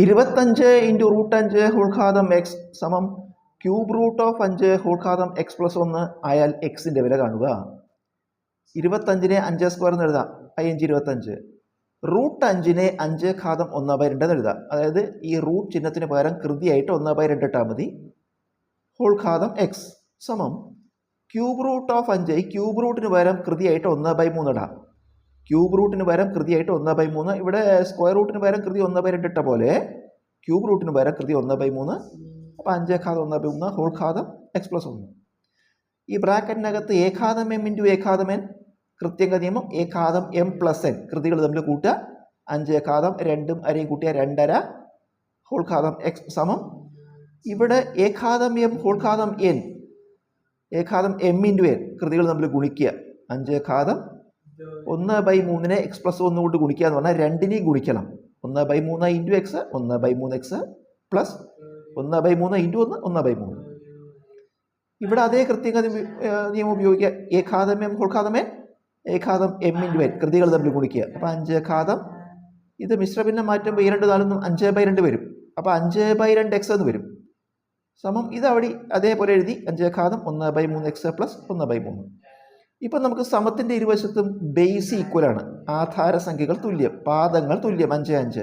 25 into root 5 whole ഘാതം X സമം cube root of 5 whole ഘാതം എക്സ് പ്ലസ് 1 ആയാൽ എക്സിൻ്റെ വില കാണുക. 25നെ 5 സ്ക്വയർ എന്ന് എഴുതാം, 5×25. റൂട്ട് 5നെ 5 ഘാതം 1/2 എന്ന് എഴുതാം. അതായത് ഈ റൂട്ട് ചിഹ്നത്തിന് പകരം കൃതിയായിട്ട് 1/2 ഇട്ടാൽ മതി. ഹോൾ ഘാതം എക്സ് സമം ക്യൂബ് റൂട്ട് ഓഫ് 5, ഈ ക്യൂബ് റൂട്ടിന് പകരം കൃതിയായിട്ട് 1/3 ഇടാം. ക്യൂബ് റൂട്ടിന് പകരം കൃതിയായിട്ട് 1/3, ഇവിടെ സ്ക്വയർ റൂട്ടിന് പകരം കൃതി 1/2 ഇട്ട പോലെ ക്യൂബ് റൂട്ടിന് പകരം കൃതി 1/3. അപ്പോൾ 5 ഘാതം 1/3 ഹോൾ ഘാതം എക്സ് പ്ലസ് 1. ഈ ബ്രാക്കറ്റിനകത്ത് എ ഘാതം എം ഇൻറ്റു എ ഘാതം എൻ, കൃത്യങ്ക നിയമം എ ഘാതം എം പ്ലസ് എൻ, കൃതികൾ തമ്മിൽ കൂട്ടുക. 5 ഘാതം 2 അരയും കൂട്ടിയ 2.5 ഹോൾ ഘാതം എക്സ് സമം ഇവിടെ എ ഘാതം എം ഹോൾ ഘാതം എൻ, എ ഘാതം എം ഇൻറ്റു എൻ, കൃതികൾ തമ്മിൽ ഗുണിക്കുക. 5 ഘാതം 1/3നെ എക്സ് പ്ലസ് 1 കൊണ്ട് ഗുണിക്കുക എന്ന് പറഞ്ഞാൽ 2നെയും ഗുണിക്കണം. 1/3 into X 1/3 X plus 1/3 into 1 1/3. ഇവിടെ അതേ കൃത്യങ്ക നിയമം ഉപയോഗിക്കുക. എ ഘാതം എം ഹോൾ ഘാതം എൻ, എ ഘാതം എം ഇൻറ്റു എൻ, കൃതികൾ തമ്മിൽ ഗുണിക്കുക. അപ്പോൾ 5 ഘാതം, ഇത് മിശ്രഭിന്നം മാറ്റുമ്പോൾ 2 4 5/2 വരും. അപ്പോൾ 5/2 എക്സ് എന്ന് വരും സമം ഇത് അവിടെ അതേപോലെ എഴുതി 5 ഘാതം 1/3 എക്സ് പ്ലസ് 1/3. ഇപ്പം നമുക്ക് സമത്തിൻ്റെ ഇരുവശത്തും ബേസ് ഈക്വലാണ്, ആധാരസംഖ്യകൾ തുല്യം, പാദങ്ങൾ തുല്യം 5 5.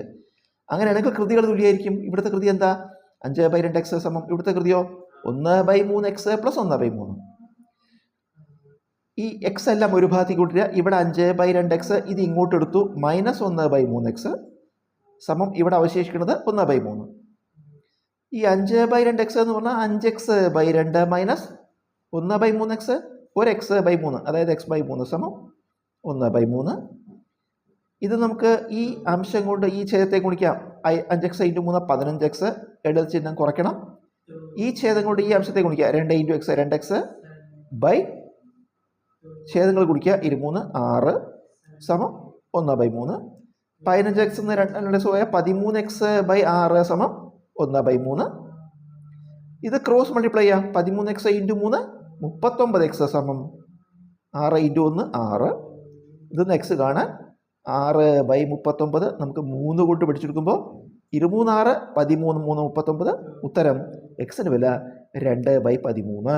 അങ്ങനെയാണെങ്കിൽ കൃതികൾ തുല്യമായിരിക്കും. ഇവിടുത്തെ കൃതി എന്താ? 5/2 എക്സ് സമം ഇവിടുത്തെ കൃതിയോ 1/3 എക്സ് പ്ലസ് 1/3. ഈ എക്സ് എല്ലാം ഒരു ഭാഗത്തേക്ക് കൂട്ടുക. ഇവിടെ 5/2 എക്സ്, ഇത് ഇങ്ങോട്ട് എടുത്തു, മൈനസ് 1/3 എക്സ് സമം ഇവിടെ അവശേഷിക്കുന്നത് 1/3. ഈ 5/2 എക്സ് എന്ന് പറഞ്ഞാൽ 5x/2 മൈനസ് 1/3 എക്സ്, ഒരു x/3, അതായത് x/3 സമം 1/3. ഇത് നമുക്ക് ഈ അംശം കൊണ്ട് ഈ ഛേദത്തെ ഗുണിക്കാം. 5x × 3 15x, ഇടത് ചിഹ്നം കുറയ്ക്കണം. ഈ ഛേദം കൊണ്ട് ഈ അംശത്തെ ഗുണിക്കുക. 2 × x 2x ബൈ ഛേദങ്ങൾ ഗുണിക്കുക. 23 6 സമം 1/3. 15x എന്ന് 2 പോയാൽ 13x/6 സമം 1/3. ഇത് ക്രോസ് മൾട്ടിപ്ലൈ ചെയ്യാം. 13x × 3 39x സമം 6 × 1 6. ഇതൊന്ന് എക്സ് കാണാൻ 6/39 നമുക്ക് 3 കൊണ്ട് പിടിച്ചെടുക്കുമ്പോൾ 23 6 13 3 39. ഉത്തരം എക്സിന് വില 2/13.